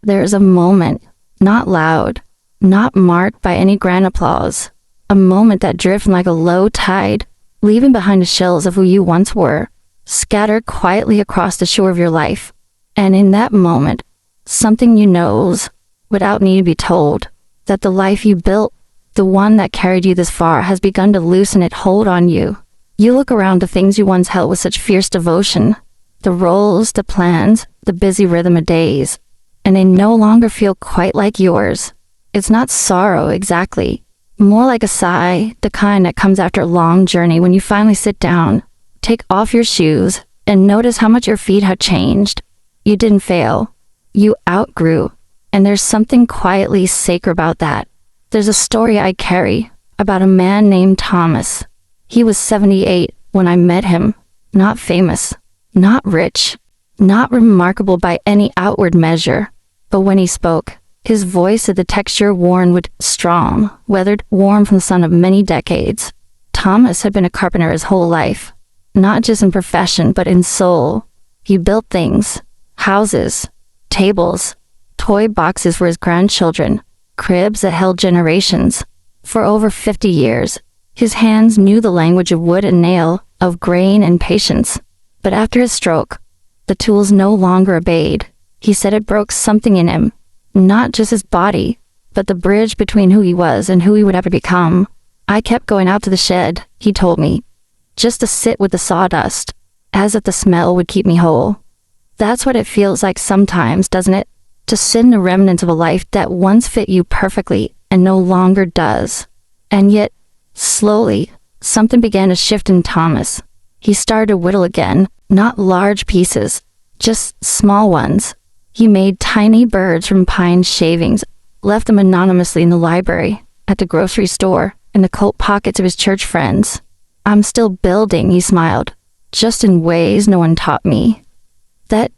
There is a moment, not loud, not marked by any grand applause, a moment that drifts like a low tide, leaving behind the shells of who you once were, scattered quietly across the shore of your life. And in that moment, something you knows, without need to be told, that the life you built, the one that carried you this far, has begun to loosen its hold on you. You look around the things you once held with such fierce devotion, the roles, the plans, the busy rhythm of days, and they no longer feel quite like yours. It's not sorrow exactly, more like a sigh, the kind that comes after a long journey when you finally sit down, take off your shoes, and notice how much your feet have changed. You didn't fail. You outgrew. And there's something quietly sacred about that. There's a story I carry about a man named Thomas. He was 78 when I met him, not famous, not rich, not remarkable by any outward measure, but when he spoke, his voice had the texture worn with strong, weathered, warm from the sun of many decades. Thomas had been a carpenter his whole life, not just in profession, but in soul. He built things, houses, tables, toy boxes for his grandchildren, cribs that held generations. For over 50 years, his hands knew the language of wood and nail, of grain and patience. But after his stroke, the tools no longer obeyed. He said it broke something in him, not just his body, but the bridge between who he was and who he would have to become. I kept going out to the shed, he told me, just to sit with the sawdust, as if the smell would keep me whole. That's what it feels like sometimes, doesn't it? To sit in the remnants of a life that once fit you perfectly and no longer does. And yet, slowly, something began to shift in Thomas. He started to whittle again, not large pieces, just small ones. He made tiny birds from pine shavings, left them anonymously in the library, at the grocery store, in the coat pockets of his church friends. I'm still building, he smiled, just in ways no one taught me. That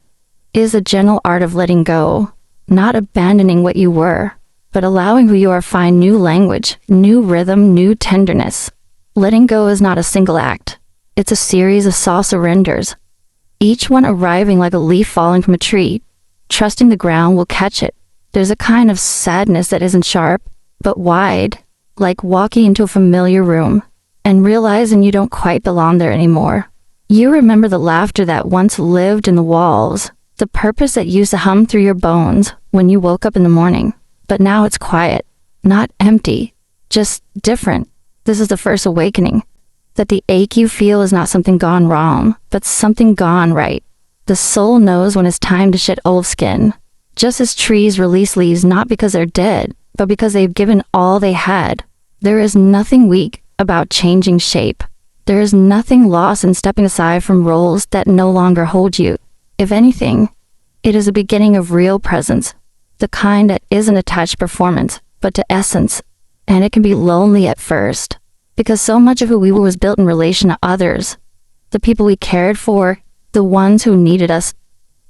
is a gentle art of letting go, not abandoning what you were, but allowing who you are find new language, new rhythm, new tenderness. Letting go is not a single act. It's a series of soft surrenders, each one arriving like a leaf falling from a tree, trusting the ground will catch it. There's a kind of sadness that isn't sharp, but wide, like walking into a familiar room and realizing you don't quite belong there anymore. You remember the laughter that once lived in the walls, the purpose that used to hum through your bones when you woke up in the morning. But now it's quiet, not empty, just different. This is the first awakening, that the ache you feel is not something gone wrong, but something gone right. The soul knows when it's time to shed old skin, just as trees release leaves not because they're dead, but because they've given all they had. There is nothing weak about changing shape. There is nothing lost in stepping aside from roles that no longer hold you. If anything, it is a beginning of real presence, the kind that isn't attached to performance, but to essence. And it can be lonely at first, because so much of who we were was built in relation to others, the people we cared for, the ones who needed us,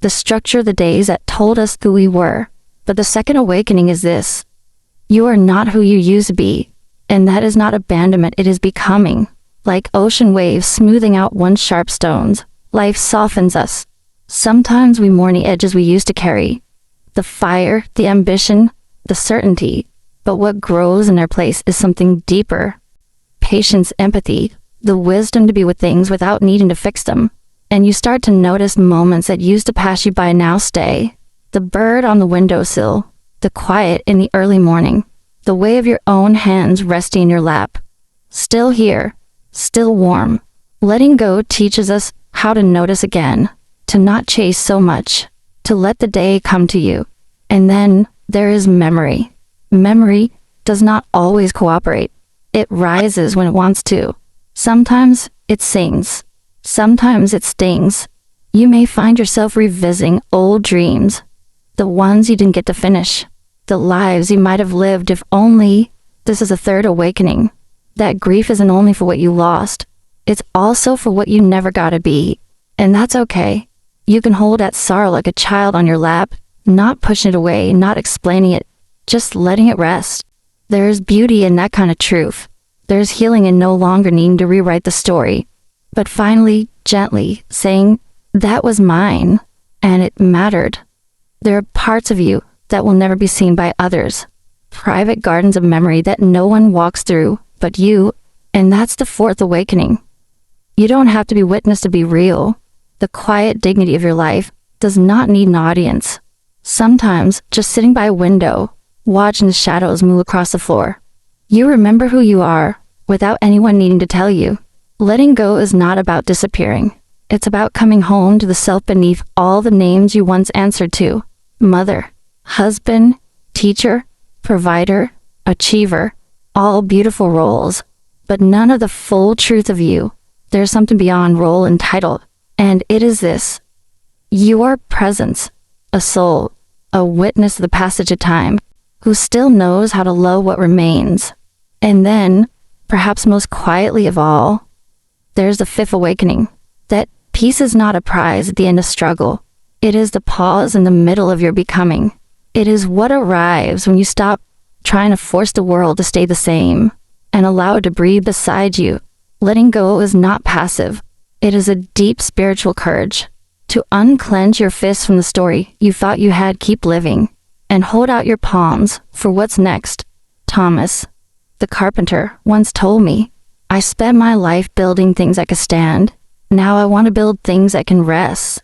the structure of the days that told us who we were. But the second awakening is this: you are not who you used to be, and that is not abandonment, it is becoming. Like ocean waves smoothing out once sharp stones, life softens us. Sometimes we mourn the edges we used to carry, the fire, the ambition, the certainty, but what grows in their place is something deeper. Patience, empathy, the wisdom to be with things without needing to fix them. And you start to notice moments that used to pass you by now stay. The bird on the windowsill, the quiet in the early morning, the way of your own hands resting in your lap. Still here, still warm. Letting go teaches us how to notice again, to not chase so much, to let the day come to you. And then there is memory. Memory does not always cooperate. It rises when it wants to. Sometimes it sings. Sometimes it stings. You may find yourself revisiting old dreams, the ones you didn't get to finish, the lives you might have lived if only. This is a third awakening. That grief isn't only for what you lost, it's also for what you never got to be. And that's okay. You can hold that sorrow like a child on your lap, not pushing it away, not explaining it, just letting it rest. There is beauty in that kind of truth. There's healing in no longer needing to rewrite the story, but finally, gently saying, that was mine, and it mattered. There are parts of you that will never be seen by others. Private gardens of memory that no one walks through but you, and that's the fourth awakening. You don't have to be witnessed to be real. The quiet dignity of your life does not need an audience. Sometimes, just sitting by a window, watching the shadows move across the floor, you remember who you are without anyone needing to tell you. Letting go is not about disappearing. It's about coming home to the self beneath all the names you once answered to. Mother, husband, teacher, provider, achiever, all beautiful roles, but none of the full truth of you. There's something beyond role and title, and it is this. You are presence, a soul, a witness of the passage of time, who still knows how to love what remains. And then, perhaps most quietly of all, there's the fifth awakening, that peace is not a prize at the end of struggle. It is the pause in the middle of your becoming. It is what arrives when you stop trying to force the world to stay the same and allow it to breathe beside you. Letting go is not passive. It is a deep spiritual courage to unclench your fists from the story you thought you had, keep living, and hold out your palms for what's next. Thomas, the carpenter, once told me, I spent my life building things that could stand. Now I want to build things that can rest.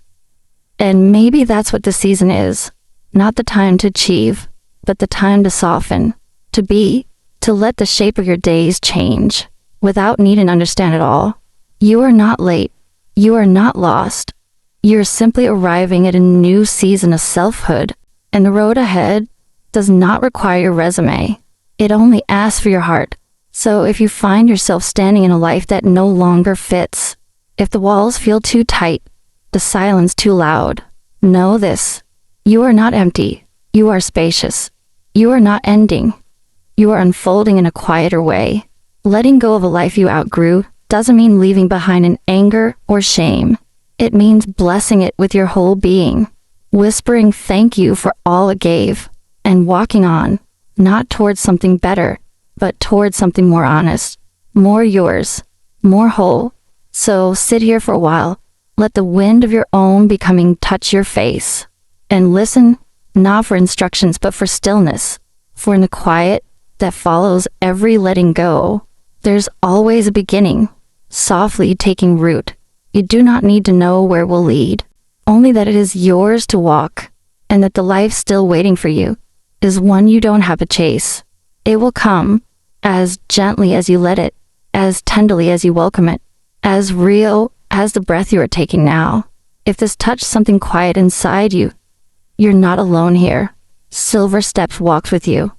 And maybe that's what this season is. Not the time to achieve, but the time to soften, to be, to let the shape of your days change, without needing to understand it all. You are not late. You are not lost. You are simply arriving at a new season of selfhood, and the road ahead does not require your resume. It only asks for your heart. So if you find yourself standing in a life that no longer fits, if the walls feel too tight, the silence too loud, know this. You are not empty. You are spacious. You are not ending. You are unfolding in a quieter way. Letting go of a life you outgrew doesn't mean leaving behind an anger or shame. It means blessing it with your whole being, whispering thank you for all it gave, and walking on, not towards something better, but towards something more honest, more yours, more whole. So sit here for a while, let the wind of your own becoming touch your face, and listen, not for instructions, but for stillness. For in the quiet that follows every letting go, there's always a beginning, softly taking root. You do not need to know where it will lead, only that it is yours to walk, and that the life still waiting for you is one you don't have to chase. It will come, as gently as you let it, as tenderly as you welcome it, as real as the breath you are taking now. If this touched something quiet inside you, you're not alone here. Silver Steps walks with you.